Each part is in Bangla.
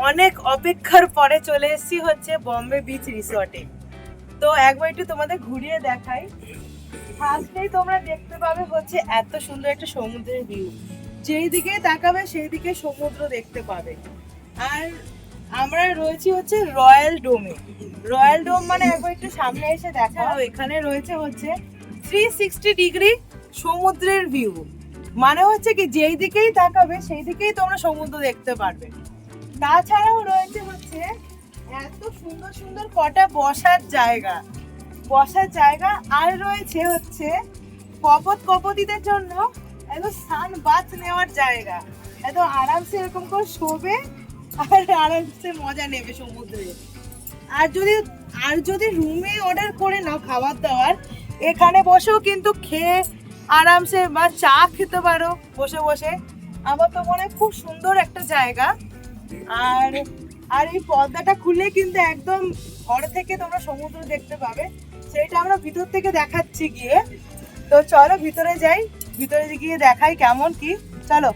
অনেক অপেক্ষার পরে চলে এসেছি হচ্ছে বম্বে বিচ রিসর্টে। তো একবার একটু তোমাদের ঘুরিয়ে দেখাই। ফার্স্টেই তোমরা দেখতে পাবে হচ্ছে এত সুন্দর একটা সমুদ্রের ভিউ, যেই দিকে তাকাবে সেই দিকে সমুদ্র দেখতে পাবে। আর আমরা রয়েছি হচ্ছে রয়্যাল ডোমে। রয়্যাল ডোম মানে একবার একটু সামনে এসে দেখাও। এখানে রয়েছে হচ্ছে 360 ডিগ্রি সমুদ্রের ভিউ, মানে হচ্ছে কি যেই দিকেই তাকাবে সেই দিকেই তোমরা সমুদ্র দেখতে পারবে। তাছাড়াও রয়েছে হচ্ছে এত সুন্দর সুন্দর কটা বসার জায়গা আর রয়েছে হচ্ছে কপতিদের জন্য এত সান বাথ নেওয়ার জায়গা। এত আরামসে এরকম করে শোবে আর আরামসে মজা নেবে সমুদ্রে। আর যদি রুমে অর্ডার করে নাও খাবার দাবার, এখানে বসেও কিন্তু খেয়ে আরামসে বা চা খেতে পারো বসে বসে। আমার তো মনে হয় খুব সুন্দর একটা জায়গা। আর আর এই পর্দাটা খুলে কিন্তু একদম ঘর থেকে তোমরা সমুদ্র দেখতে পাবে, সেটা আমরা ভিতর থেকে দেখাচ্ছি গিয়ে। তো চলো ভিতরে যাই, ভিতরে গিয়ে দেখাই কেমন কি। চলো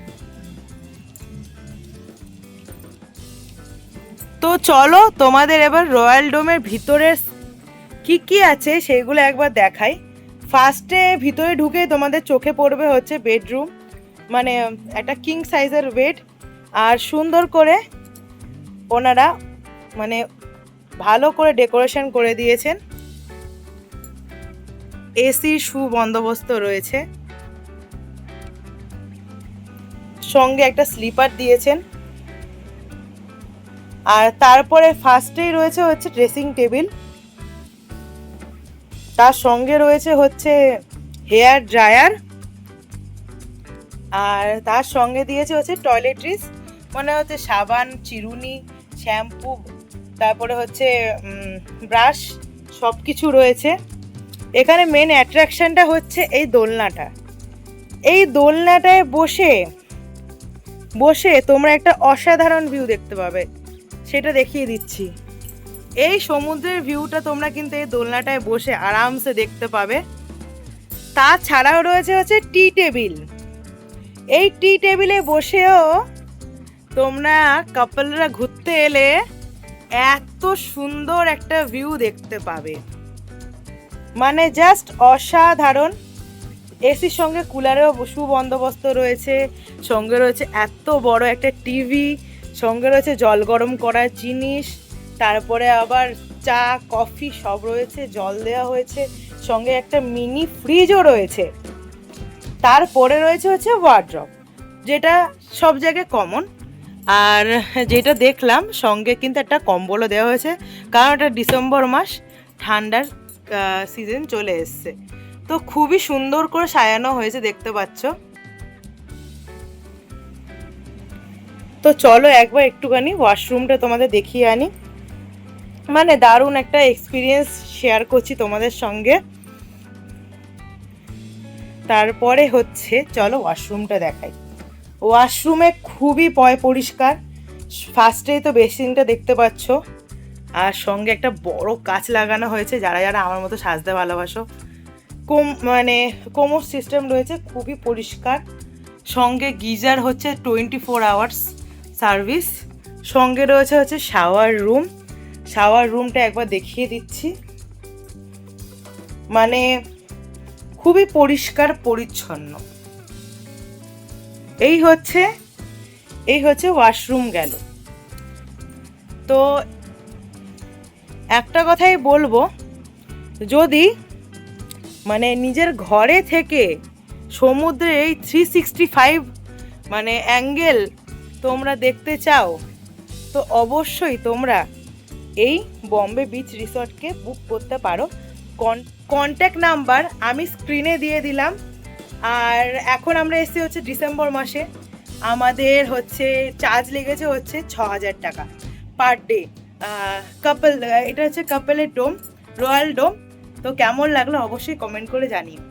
তো চলো তোমাদের এবার রয়্যাল ডোমের ভিতরের কি কি আছে সেগুলো একবার দেখাই। ফার্স্টে ভিতরে ঢুকে তোমাদের চোখে পড়বে হচ্ছে বেডরুম, মানে একটা কিং সাইজের বেড। আর সুন্দর করে ওনারা মানে ভালো করে ডেকোরেশন করে দিয়েছেন। এসির সুবন্দোবস্ত রয়েছে, সঙ্গে একটা স্লিপার দিয়েছেন। আর তারপরে ফার্স্টেই রয়েছে হচ্ছে ড্রেসিং টেবিল, তার সঙ্গে রয়েছে হচ্ছে হেয়ার ড্রায়ার, আর তার সঙ্গে দিয়েছে হচ্ছে টয়লেট্রিজ, মানে হচ্ছে সাবান, চিরুনি, শ্যাম্পু, তারপরে হচ্ছে ব্রাশ, সব কিছু রয়েছে। এখানে মেন অ্যাট্রাকশনটা হচ্ছে এই দোলনাটা। এই দোলনাটায় বসে বসে তোমরা একটা অসাধারণ ভিউ দেখতে পাবে, সেটা দেখিয়ে দিচ্ছি। এই সমুদ্রের ভিউটা তোমরা কিন্তু এই দোলনাটায় বসে আরামসে দেখতে পাবে। তাছাড়াও রয়েছে হচ্ছে টি টেবিল। এই টি টেবিলে বসেও তোমরা কাপলরা ঘুরতে এলে এত সুন্দর একটা ভিউ দেখতে পাবে, মানে জাস্ট অসাধারণ। এসির সঙ্গে কুলারেও সুবন্দোবস্ত রয়েছে, সঙ্গে রয়েছে এত বড় একটা টিভি, সঙ্গে রয়েছে জল গরম করার জিনিস, তারপরে আবার চা কফি সব রয়েছে, জল দেওয়া হয়েছে, সঙ্গে একটা মিনি ফ্রিজও রয়েছে। তারপরে রয়েছে হচ্ছে ওয়ার্ড্রপ, যেটা সব জায়গায় কমন। আর যেটা দেখলাম সঙ্গে কিন্তু একটা কম্বলও দেওয়া হয়েছে, কারণ এটা ডিসেম্বর মাস, ঠান্ডার সিজন চলে এসছে। তো খুবই সুন্দর করে সাজানো হয়েছে, দেখতে পাচ্ছ। তো চলো একবার একটুখানি ওয়াশরুমটা তোমাদের দেখিয়ে আনি, মানে দারুণ একটা এক্সপিরিয়েন্স শেয়ার করছি তোমাদের সঙ্গে। তারপরে হচ্ছে চলো ওয়াশরুমটা দেখাই। ওয়াশরুমে খুবই পরিষ্কার। ফার্স্টেই তো বেসিনটা দেখতে পাচ্ছ, আর সঙ্গে একটা বড় কাঁচ লাগানো হয়েছে। যারা যারা আমার মতো সাজতে ভালোবাসো, মানে কোমর সিস্টেম রয়েছে, খুবই পরিষ্কার। সঙ্গে গিজার হচ্ছে 24 আওয়ার্স সার্ভিস। সঙ্গে রয়েছে হচ্ছে শাওয়ার রুমটা একবার দেখিয়ে দিচ্ছি, মানে খুবই পরিষ্কার পরিচ্ছন্ন। এই হচ্ছে ওয়াশরুম গেল। তো একটা কথাই বলবো, যদি মানে নিজের ঘরে থেকে সমুদ্রের এই 365 মানে অ্যাঙ্গেল তোমরা দেখতে চাও, তো অবশ্যই তোমরা এই বম্বে বিচ রিসর্টকে বুক করতে পারো। কন্ট্যাক্ট নাম্বার আমি স্ক্রিনে দিয়ে দিলাম। আর এখন আমরা এসেছি হচ্ছে ডিসেম্বর মাসে, আমাদের হচ্ছে চার্জ লেগেছে হচ্ছে 6000 টাকা পার ডে কাপল। এটা হচ্ছে কাপলের ডোম, রয়্যাল ডোম। তো কেমন লাগলো অবশ্যই কমেন্ট করে জানিও।